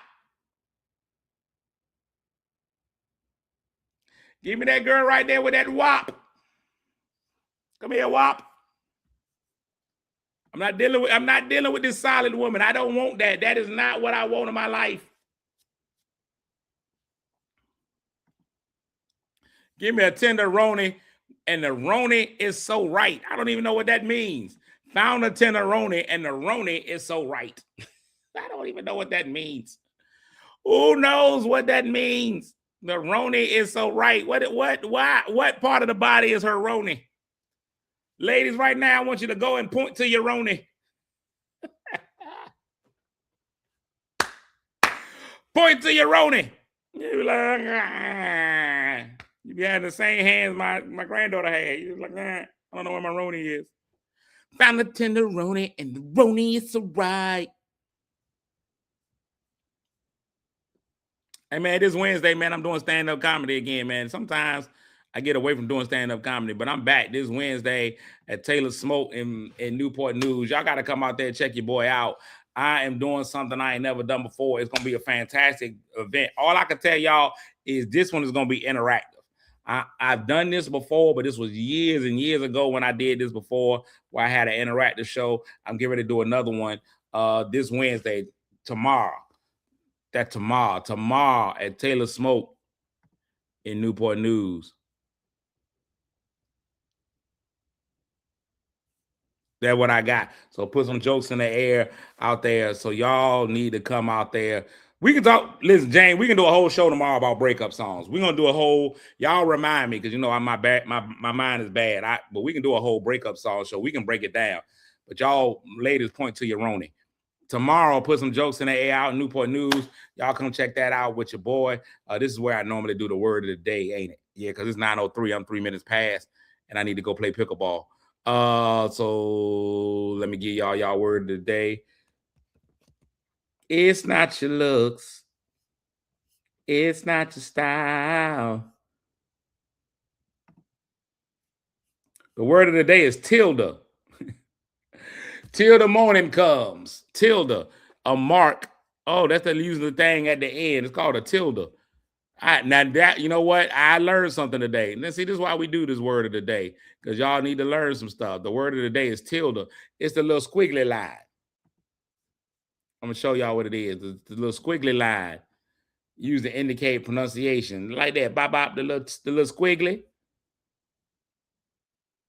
Give me that girl right there with that wop. Come here, wop. I'm not dealing with this solid woman. I don't want that. That is not what I want in my life. Give me a tenderoni, and the roni is so right. I don't even know what that means. Found a tenderoni, and the roni is so right. I don't even know what that means. Who knows what that means? The roni is so right. What part of the body is her roni? Ladies, right now, I want you to go and point to your roni. Point to your roni. You're like, You be having the same hands my granddaughter had. You was like, nah, I don't know where my Roni is. Found the tenderoni and the Roni is so right. Hey, man, this Wednesday, man, I'm doing stand-up comedy again, man. Sometimes I get away from doing stand-up comedy, but I'm back this Wednesday at Taylor Smoke in Newport News. Y'all got to come out there and check your boy out. I am doing something I ain't never done before. It's going to be a fantastic event. All I can tell y'all is this one is going to be interactive. I've done this before, but this was years and years ago when I did this before, where I had an interactive show. I'm getting ready to do another one this Wednesday, tomorrow. Tomorrow at Taylor Smoke in Newport News. That's what I got. So put some jokes in the air out there. So y'all need to come out there. We can talk. Listen, Jane, we can do a whole show tomorrow about breakup songs. We're gonna do a whole. Y'all remind me because you know my mind is bad. But we can do a whole breakup song show. We can break it down. But y'all ladies point to your Roni. Tomorrow, put some jokes in the air out in Newport News. Y'all come check that out with your boy. This is where I normally do the word of the day, ain't it? Yeah, because it's 9:03. I'm 3 minutes past, and I need to go play pickleball. So let me give y'all word of the day. It's not your looks. It's not your style. The word of the day is tilde. Till the morning comes. Tilde. A mark. Oh, that's the using the thing at the end. It's called a tilde. Now that, you know what? I learned something today. And see, this is why we do this word of the day, because y'all need to learn some stuff. The word of the day is tilde. It's the little squiggly line. I'm gonna show y'all what it is. The little squiggly line used to indicate pronunciation, like that. Bop bop. The little squiggly.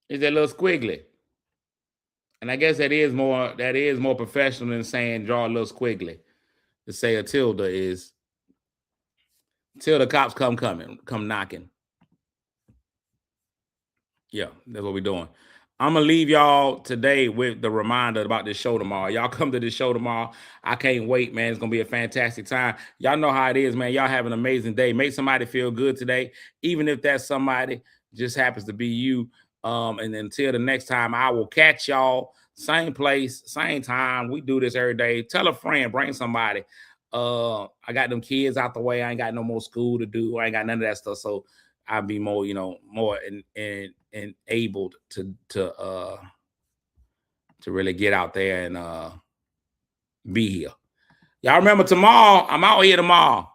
Is that little squiggly? And I guess that is more professional than saying draw a little squiggly. To say a tilde is till the cops come knocking. Yeah, that's what we're doing. I'm going to leave y'all today with the reminder about this show tomorrow. Y'all come to this show tomorrow. I can't wait, man. It's going to be a fantastic time. Y'all know how it is, man. Y'all have an amazing day. Make somebody feel good today, even if that somebody just happens to be you. And until the next time, I will catch y'all. Same place, same time. We do this every day. Tell a friend, bring somebody. I got them kids out the way. I ain't got no more school to do. I ain't got none of that stuff. So I'll be more, more enabled to really get out there and be here. Y'all remember tomorrow? I'm out here tomorrow.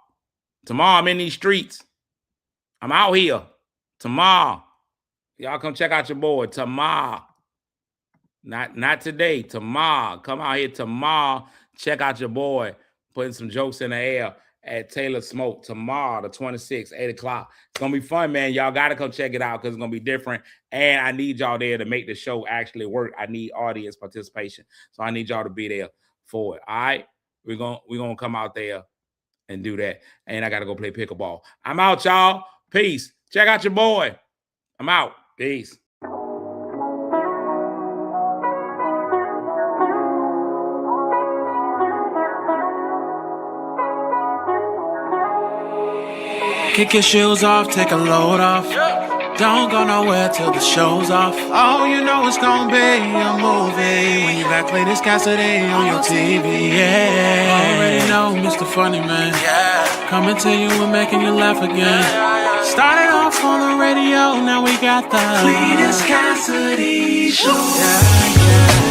Tomorrow I'm in these streets. I'm out here tomorrow. Y'all come check out your boy tomorrow. Not today. Tomorrow. Come out here tomorrow. Check out your boy. Putting some jokes in the air at Taylor Smoke tomorrow, the 26th, 8 o'clock. It's going to be fun, man. Y'all got to come check it out because it's going to be different. And I need y'all there to make the show actually work. I need audience participation. So I need y'all to be there for it. All right? We're gonna come out there and do that. And I got to go play pickleball. I'm out, y'all. Peace. Check out your boy. I'm out. Peace. Kick your shoes off, take a load off. Don't go nowhere till the show's off. Oh, you know it's gonna be a movie when you got Cletus Cassidy on your TV. Yeah, already know Mr. Funny Man. Yeah, coming to you and making you laugh again. Started off on the radio, now we got the Cletus Cassidy show. Yeah, yeah.